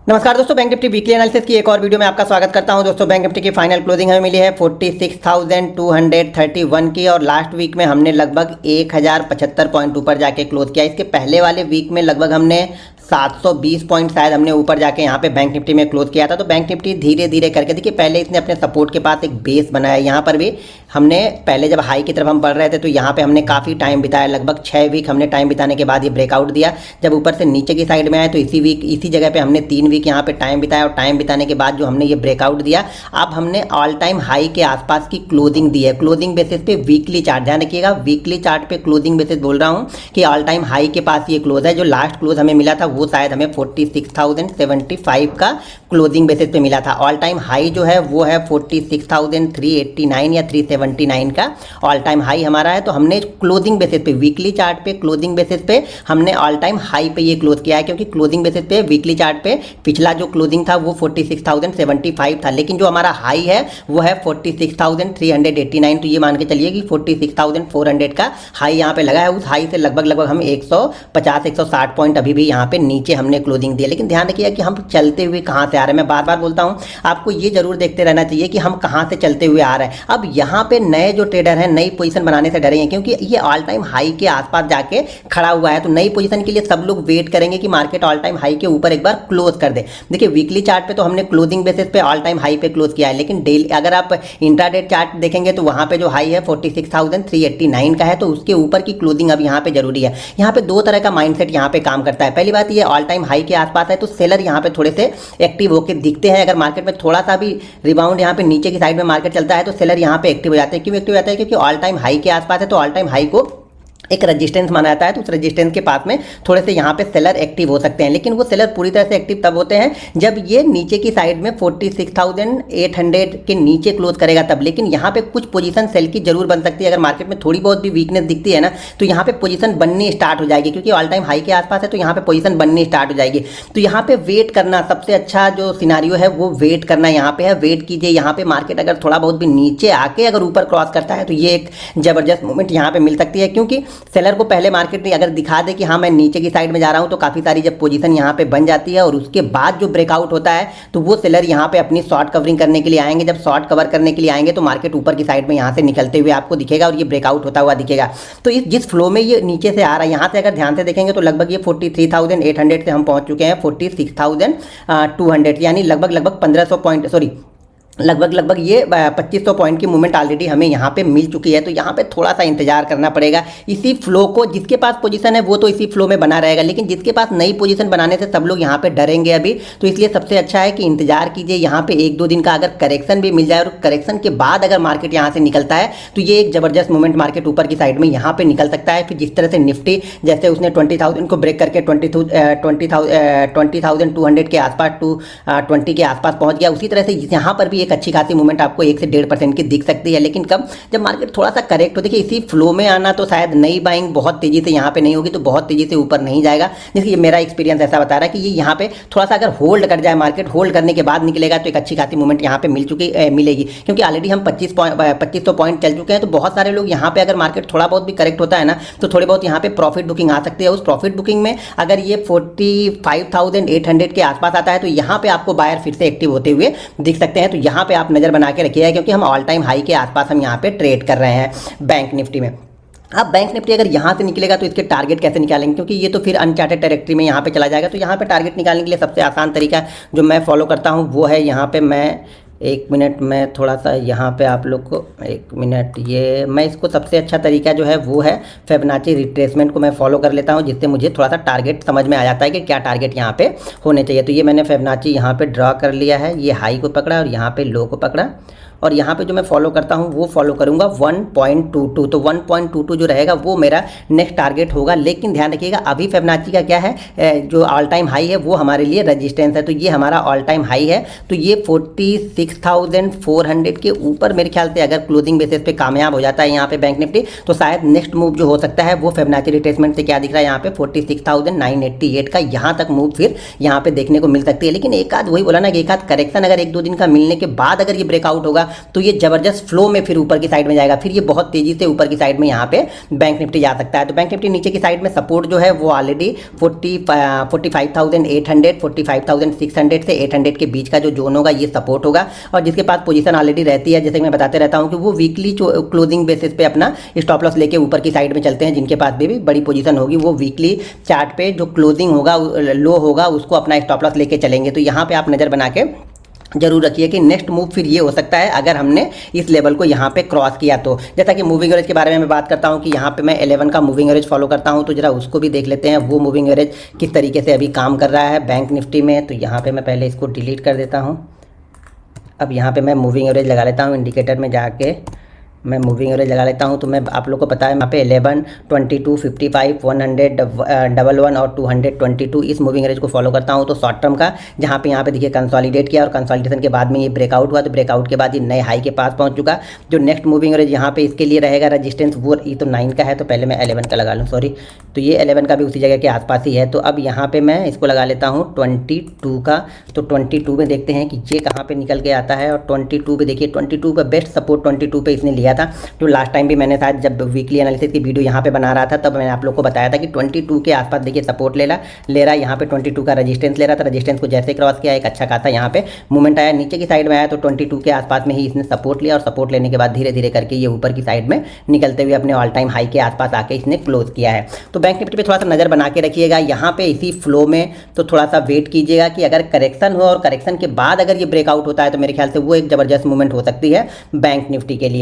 नमस्कार दोस्तों, bank Nifty weekly analysis की एक और वीडियो में आपका स्वागत करता हूं। दोस्तों, बैंक निफ्टी की फाइनल क्लोजिंग हमें मिली है 46,231 की और लास्ट वीक में हमने लगभग 1075 पॉइंट ऊपर जाके क्लोज किया। इसके पहले वाले वीक में लगभग हमने 720 पॉइंट शायद हमने ऊपर जाके यहाँ पे बैंक निफ्टी में क्लोज किया था। तो बैंक निफ्टी धीरे धीरे करके देखिए, पहले इसने अपने सपोर्ट के पास एक बेस बनाया। यहाँ पर भी हमने पहले जब हाई की तरफ हम बढ़ रहे थे तो यहाँ पे हमने काफ़ी टाइम बिताया, लगभग 6 वीक हमने टाइम बिताने के बाद ये ब्रेकआउट दिया। जब ऊपर से नीचे की साइड में आए तो इसी जगह पे हमने 3 वीक यहाँ पे टाइम बिताया और टाइम बिताने के बाद जो हमने ये ब्रेकआउट दिया, अब हमने ऑल टाइम हाई के आसपास की क्लोजिंग दी है। क्लोजिंग बेसिस पे वीकली चार्ट, ध्यान रखिएगा वीकली चार्ट पे क्लोजिंग बेसिस बोल रहा हूँ कि ऑल टाइम हाई के पास ये क्लोज है। जो लास्ट क्लोज हमें मिला था वो शायद हमें 46,075 का क्लोजिंग बेसिस पे मिला था। ऑल टाइम हाई जो है वो है 46,389 या 379 का ऑल टाइम हाई हमारा है। तो हमने क्लोजिंग बेसिस पे, वीकली चार्ट पे क्लोजिंग बेसिस पे हमने ऑल टाइम हाई पे ये क्लोज किया है, क्योंकि क्लोजिंग बेसिस पे वीकली चार्ट पे पिछला जो क्लोजिंग था वो 46,075 था, लेकिन जो हमारा हाई है वो है 46,389। तो ये मान के चलिए कि 46,400 का हाई यहाँ पे लगा है। उस हाई से लगभग हम 150-160 पॉइंट अभी भी यहाँ पे नीचे हमने क्लोजिंग दिया। लेकिन ध्यान रखिएगा कि हम चलते हुए कहाँ से आ रहे हैं। मैं बार बार बोलता हूँ, आपको ये जरूर देखते रहना चाहिए कि हम कहाँ से चलते हुए आ रहे हैं। अब यहाँ पे नए जो ट्रेडर हैं नई पोजीशन बनाने से डरे हैं, क्योंकि ये ऑल टाइम हाई के आसपास जाके खड़ा हुआ है। तो नई पोजीशन के लिए सब लोग वेट करेंगे कि मार्केट ऑल टाइम हाई के ऊपर एक बार क्लोज कर दे। देखिए, वीकली चार्ट पे तो हमने क्लोजिंग बेसिस पे ऑल टाइम हाई पे क्लोज किया है, लेकिन डेली अगर आप इंट्राडे चार्ट देखेंगे तो वहाँ पे जो हाई है 46,389 का है। तो उसके ऊपर की क्लोजिंग अब यहाँ पे जरूरी है। यहाँ पे दो तरह का माइंडसेट यहाँ पे काम करता है। पहली बात, ये ऑल टाइम हाई के आसपास है तो सेलर यहाँ पे थोड़े से एक्टिव होकर दिखते हैं। अगर मार्केट में थोड़ा सा भी रिबाउंड यहाँ पे नीचे की साइड में मार्केट चलता है तो सेलर यहाँ पे एक्टिव हो जाते हैं। क्यों एक्टिव हो जाते हैं? क्योंकि ऑल टाइम हाई के आसपास है तो ऑल टाइम हाई को एक रेजिस्टेंस माना जाता है। तो उस रेजिस्टेंस के पास में थोड़े से यहाँ पे सेलर एक्टिव हो सकते हैं, लेकिन वो सेलर पूरी तरह से एक्टिव तब होते हैं जब ये नीचे की साइड में 46,800 के नीचे क्लोज करेगा तब। लेकिन यहाँ पे कुछ पोजीशन सेल की जरूर बन सकती है। अगर मार्केट में थोड़ी बहुत भी वीकनेस दिखती है ना तो यहाँ पे पोजीशन बननी स्टार्ट हो जाएगी, क्योंकि ऑल टाइम हाई के आसपास है तो यहाँ पे पोजीशन बननी स्टार्ट हो जाएगी। तो यहाँ पे वेट करना सबसे अच्छा जो सिनारियो है वो वेट करना यहाँ पे है। वेट कीजिए, यहाँ पे मार्केट अगर थोड़ा बहुत भी नीचे आके अगर ऊपर क्रॉस करता है तो ये एक जबरदस्त मूवमेंट यहाँ पे मिल सकती है, क्योंकि सेलर को पहले मार्केट ने अगर दिखा दे कि हाँ मैं नीचे की साइड में जा रहा हूं तो काफी सारी जब पोजीशन यहाँ पे बन जाती है और उसके बाद जो ब्रेकआउट होता है तो वो सेलर यहाँ पे अपनी शॉर्ट कवरिंग करने के लिए आएंगे। जब शॉर्ट कवर करने के लिए आएंगे तो मार्केट ऊपर की साइड में यहाँ से निकलते हुए आपको दिखेगा और ये ब्रेकआउट होता हुआ दिखेगा। तो इस जिस फ्लो में ये नीचे से आ रहा है, यहाँ से अगर ध्यान से देखेंगे तो लगभग ये 43,800 से हम पहुंच चुके हैं 46,200, यानी लगभग 1500 पॉइंट, सॉरी लगभग ये 2500 पॉइंट की मूवमेंट ऑलरेडी हमें यहाँ पे मिल चुकी है। तो यहाँ पे थोड़ा सा इंतजार करना पड़ेगा इसी फ्लो को। जिसके पास पोजीशन है वो तो इसी फ्लो में बना रहेगा, लेकिन जिसके पास नई पोजीशन बनाने से सब लोग यहाँ पे डरेंगे अभी। तो इसलिए सबसे अच्छा है कि इंतजार कीजिए। यहाँ पे 1-2 दिन का अगर करेक्शन भी मिल जाए और करेक्शन के बाद अगर मार्केट यहाँ से निकलता है तो ये एक जबरदस्त मूवमेंट मार्केट ऊपर की साइड में यहाँ पे निकल सकता है। फिर जिस तरह से निफ्टी जैसे उसने 20,000 को ब्रेक करके 20,200 के आसपास 220 के आसपास पहुँच गया, उसी तरह से यहाँ पर भी एक अच्छी खासी मूवमेंट आपको 1 से 1.5% की दिख सकती है। लेकिन कब? जब मार्केट थोड़ा सा करेक्ट हो। देखिए, इसी फ्लो में आना तो शायद नई बाइंग बहुत तेजी से यहाँ पे नहीं होगी, तो बहुत तेजी से ऊपर नहीं जाएगा। जैसे मेरा एक्सपीरियंस ऐसा बता रहा है कि ये यहाँ पे थोड़ा सा अगर होल्ड कर जाए, मार्केट होल्ड करने के बाद निकलेगा तो एक अच्छी खासी मूवमेंट यहाँ पे मिलेगी, क्योंकि ऑलरेडी हम 2500 पॉइंट चल चुके हैं। तो बहुत सारे लोग यहाँ पे अगर मार्केट थोड़ा बहुत भी करेक्ट होता है ना तो थोड़े बहुत यहाँ पे प्रॉफिट बुकिंग आ सकती है। उस प्रॉफिट बुकिंग में अगर ये 45,800 के आसपास आता है तो यहाँ पे आपको बायर फिर से एक्टिव होते हुए दिख सकते हैं। तो यहाँ पे आप नजर बना के रखिएगा, क्योंकि हम ऑल टाइम हाई के आसपास हम यहाँ पे ट्रेड कर रहे हैं बैंक निफ्टी में। अब बैंक निफ्टी अगर यहाँ से निकलेगा तो इसके टारगेट कैसे निकालेंगे, क्योंकि ये तो फिर अनचार्टेड टेरिटरी में यहाँ पे चला जाएगा। तो यहाँ पे टारगेट निकालने के लिए सबसे आसान तरीका जो मैं फॉलो करता हूँ वो है, यहाँ पे मैं 1 मिनट में थोड़ा सा यहाँ पे आप लोग को 1 मिनट, ये मैं इसको सबसे अच्छा तरीका जो है वो है फिबोनाची रिट्रेसमेंट को मैं फॉलो कर लेता हूँ, जिससे मुझे थोड़ा सा टारगेट समझ में आ जाता है कि क्या टारगेट यहाँ पे होने चाहिए। तो ये मैंने फिबोनाची यहाँ पे ड्रॉ कर लिया है, ये हाई को पकड़ा और यहाँ पे लो को पकड़ा, और यहाँ पे जो मैं फॉलो करता हूँ वो फॉलो करूँगा 1.22। तो 1.22 जो रहेगा वो मेरा नेक्स्ट टारगेट होगा। लेकिन ध्यान रखिएगा अभी फिबोनाची का क्या है, जो ऑल टाइम हाई है वो हमारे लिए रेजिस्टेंस है। तो ये हमारा ऑल टाइम हाई है, तो ये 46,400 के ऊपर मेरे ख्याल से अगर क्लोजिंग बेसिस पे कामयाब हो जाता है यहाँ पे बैंक निफ्टी, तो शायद नेक्स्ट मूव जो हो सकता है वो फिबोनाची रिट्रेसमेंट से क्या दिख रहा है यहाँ पे 46,988 का यहाँ तक मूव फिर यहाँ पे देखने को मिल सकती है। लेकिन एक आध वही बोला ना कि एक आध करेक्शन अगर 1-2 दिन का मिलने के बाद अगर ये ब्रेकआउट होगा होगा तो ये ज़बरदस्त फ्लो में फिर ऊपर की साइड में जाएगा, फिर ये बहुत तेज़ी से ऊपर की साइड में यहाँ पे बैंक निफ्टी जा सकता है। तो बैंक निफ्टी नीचे की साइड में सपोर्ट जो है वो ऑलरेडी 45,800 45,600 से 800 के बीच का जो जोन होगा ये सपोर्ट होगा। और जिसके पास पोजीशन ऑलरेडी रहती है, जैसे मैं बताते रहता हूँ कि वो वीकली क्लोजिंग बेसिस पे अपना स्टॉप लॉस लेके ऊपर की साइड में चलते हैं। जिनके पास भी बड़ी पोजीशन होगी वो वीकली चार्ट पे जो क्लोजिंग होगा लो होगा उसको अपना स्टॉप लॉस लेके चलेंगे। तो यहाँ पे आप नज़र बना के जरूर रखिए कि नेक्स्ट मूव फिर ये हो सकता है अगर हमने इस लेवल को यहाँ पे क्रॉस किया तो। जैसा कि मूविंग एवरेज के बारे में मैं बात करता हूँ कि यहाँ पे मैं 11 का मूविंग एवरेज फॉलो करता हूँ, तो जरा उसको भी देख लेते हैं वो मूविंग एवरेज किस तरीके से अभी काम कर रहा है बैंक निफ्टी में। तो यहाँ पे मैं पहले इसको डिलीट कर देता हूँ। अब यहाँ पे मैं मूविंग एवरेज लगा लेता हूँ, इंडिकेटर में जाके मैं मूविंग एवरेज लगा लेता हूँ। तो मैं आप लोग को पता है यहाँ पे 11, 22, 55, 100, 11 और 222 इस मूविंग एवरेज को फॉलो करता हूँ। तो शॉर्ट टर्म का जहाँ पे यहाँ पे देखिए कंसोलिडेट किया और कंसोलिडेशन के बाद में ये ब्रेकआउट हुआ, तो ब्रेकआउट के बाद ये नए हाई के पास पहुँच चुका। जो नेक्स्ट मूविंग एवरेज यहाँ पे इसके लिए रहेगा रेजिस्टेंस वो ये तो 9 का है, तो पहले मैं 11 का लगा लूँ, सॉरी। तो ये 11 का भी उसी जगह के आसपास ही है। तो अब यहाँ पर मैं इसको लगा लेता हूँ 22 का। तो 22 में देखते हैं कि ये कहाँ पर निकल के आता है। और 22 पे देखिए 22 का बेस्ट सपोर्ट 22 पे इसने लिया था। जो लास्ट टाइम भी मैंने शायद जब वीकली एनालिसिस की वीडियो यहाँ पे बना रहा था तब मैंने आप लोग को बताया था कि 22 के आसपास देखिए सपोर्ट ले रहा है। यहाँ पे 22 का रेजिस्टेंस ले रहा था। रेजिस्टेंस को जैसे क्रॉस किया एक अच्छा खासा यहाँ पे मूवमेंट आया, नीचे की साइड में आया तो 22 के आसपास में ही इसने सपोर्ट लिया। और सपोर्ट लेने के बाद धीरे धीरे करके ये ऊपर की साइड में निकलते हुए अपने ऑल टाइम हाई के आसपास आके इसने क्लोज किया है। तो बैंक निफ्टी पे थोड़ा सा नज़र बना के रखिएगा यहाँ पे इसी फ्लो में। तो थोड़ा सा वेट कीजिएगा कि अगर करेक्शन हो और करेक्शन के बाद अगर ये ब्रेकआउट होता है तो मेरे ख्याल से वो एक ज़बरदस्त मूवमेंट हो सकती है बैंक निफ्टी के लिए।